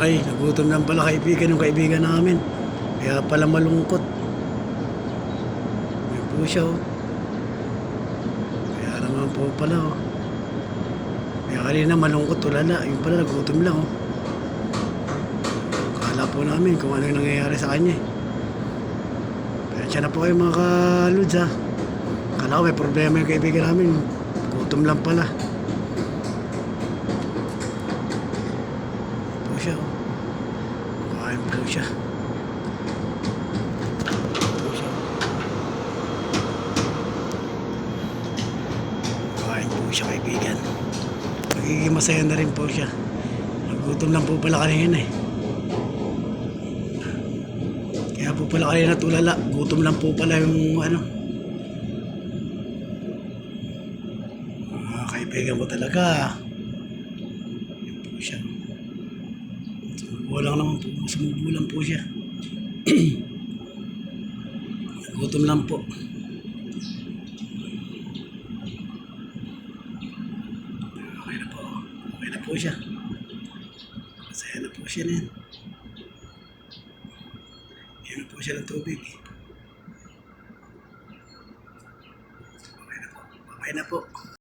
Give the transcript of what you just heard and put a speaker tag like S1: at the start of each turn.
S1: Ay, nagutom lang pala kaibigan ng kaibigan namin. Kaya pala malungkot. Yan po siya, oh. Kaya naman po pala, oh. Kaya kanina malungkot, tulala. Yung pala nagutom lang, oh. Akala po namin kung ano yung nangyayari sa kanya, eh. Kaya siya na po kayo mga kaludes, ha. Akala ko may problema yung kaibigan namin. Gutom lang pala. Po siya, oh. Kumain po siya. Kumain po siya kaibigan. Magiging masaya na rin po siya. Nagutom lang po pala kanina, eh. Kaya po pala kanina tulala. Gutom lang po pala yung ano. Kaibigan mo talaga. Yan po siya. Sumubo lang naman po. Sumubo lang po siya. Gutom lang po. Okay na po. Okay na po siya. Masaya na po siya na yan. Yan na po siya ng tubig. Okay na po. Okay na po.